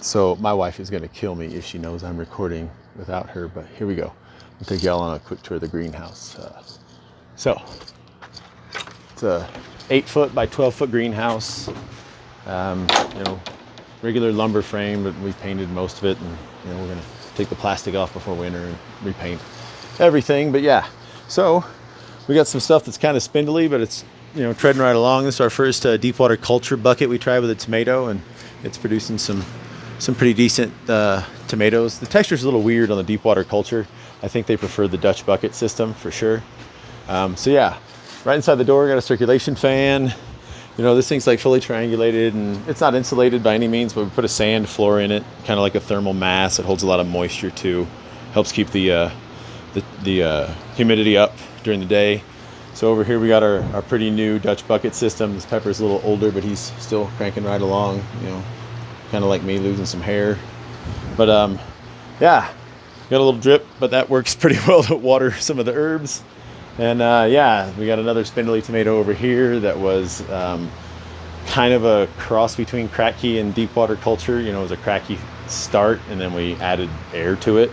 So my wife is going to kill me if she knows I'm recording without her, but here we go. I'll take y'all on a quick tour of the greenhouse. So it's a 8-foot by 12-foot greenhouse. Regular lumber frame, but we painted most of it, and we're going to take the plastic off before winter and repaint everything. But yeah, so we got some stuff that's kind of spindly, but it's treading right along. This is our first deep water culture bucket we tried with a tomato, and it's producing some pretty decent tomatoes. The texture's a little weird on the deep water culture. I think they prefer the Dutch bucket system for sure. So yeah, right inside the door, got a circulation fan. This thing's like fully triangulated, and it's not insulated by any means, but we put a sand floor in it, kind of like a thermal mass. It holds a lot of moisture too. Helps keep the humidity up during the day. So over here we got our pretty new Dutch bucket system. This Pepper's a little older, but he's still cranking right along, kind of like me, losing some hair. But yeah, got a little drip, but that works pretty well to water some of the herbs. And yeah, we got another spindly tomato over here that was kind of a cross between Kratky and deep water culture. It was a Kratky start, and then we added air to it.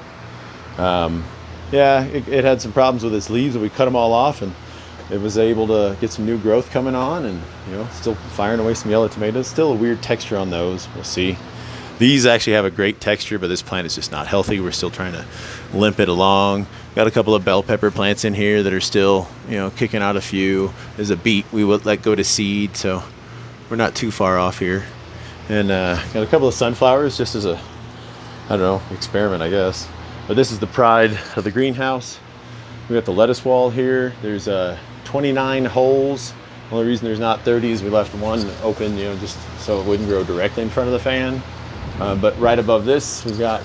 Yeah, it had some problems with its leaves, but we cut them all off, and it was able to get some new growth coming on, and still firing away some yellow tomatoes. Still a weird texture on those. We'll see. These actually have a great texture, but this plant is just not healthy. We're still trying to limp it along. Got a couple of bell pepper plants in here that are still, kicking out a few. There's a beet we would let go to seed, so we're not too far off here. And got a couple of sunflowers just as a, experiment, I guess. But this is the pride of the greenhouse. We got the lettuce wall here. There's 29 holes. The only reason there's not 30 is we left one open, just so it wouldn't grow directly in front of the fan. But right above this, we've got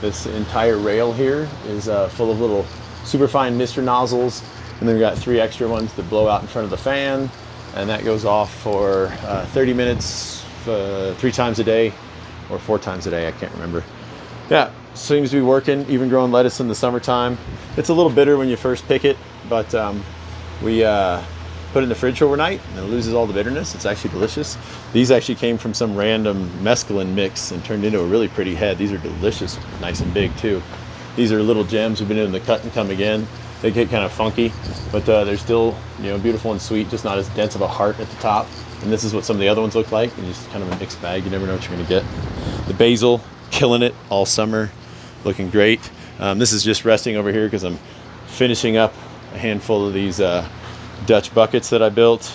this entire rail here is full of little superfine mister nozzles. And then we've got 3 extra ones that blow out in front of the fan. And that goes off for 30 minutes, 3 times a day, or 4 times a day, I can't remember. Yeah, seems to be working, even growing lettuce in the summertime. It's a little bitter when you first pick it, but we put it in the fridge overnight, and it loses all the bitterness. It's actually delicious. These actually came from some random mescaline mix and turned into a really pretty head. These are delicious, nice and big too. These are little gems. We've been able to cut and come again. They get kind of funky, but they're still beautiful and sweet, just not as dense of a heart at the top. And this is what some of the other ones look like, and just kind of a mixed bag. You never know what you're going to get. The basil, killing it all summer, looking great. This is just resting over here because I'm finishing up a handful of these Dutch buckets that I built.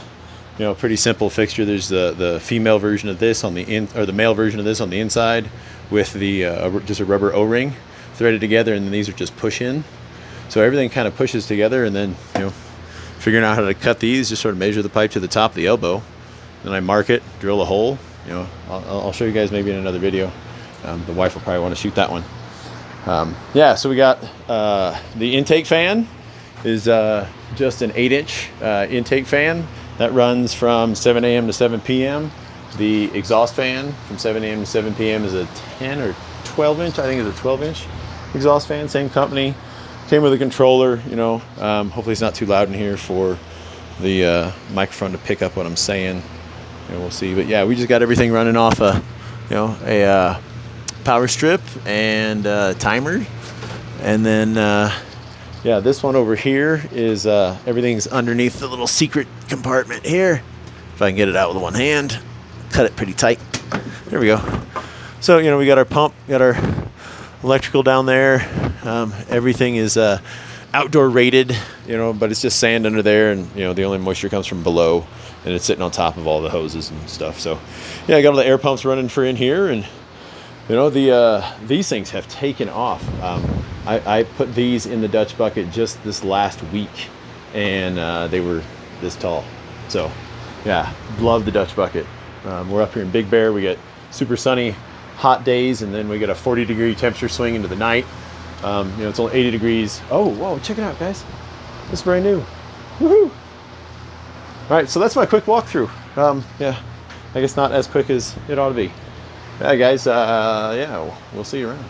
Pretty simple fixture. There's the female version of this on the or the male version of this on the inside with the just a rubber O-ring threaded together, and then these are just push in. So everything kind of pushes together, and then figuring out how to cut these, just sort of measure the pipe to the top of the elbow. Then I mark it, drill a hole. I'll show you guys maybe in another video. The wife will probably want to shoot that one. Yeah, so we got the intake fan is just an 8-inch intake fan that runs from 7 a.m. to 7 p.m. The exhaust fan from 7 a.m. to 7 p.m. is a 10 or 12-inch. I think it's a 12-inch exhaust fan, same company. Came with a controller, hopefully it's not too loud in here for the microphone to pick up what I'm saying. We'll see. But yeah, we just got everything running off a power strip and timer. And then yeah, this one over here is everything's underneath the little secret compartment here. If I can get it out with one hand, cut it pretty tight. There we go. So we got our pump, got our electrical down there. Everything is outdoor rated, but it's just sand under there, and the only moisture comes from below, and it's sitting on top of all the hoses and stuff. So yeah, I got all the air pumps running for in here, and these things have taken off. I put these in the Dutch bucket just this last week, and they were this tall. So yeah, love the Dutch bucket. We're up here in Big Bear. We get super sunny hot days, and then we get a 40-degree temperature swing into the night. It's only 80 degrees. Oh, whoa, check it out, guys. This is brand new. Woohoo! All right, so that's my quick walkthrough. Yeah, I guess not as quick as it ought to be. Yeah, guys, yeah, we'll see you around.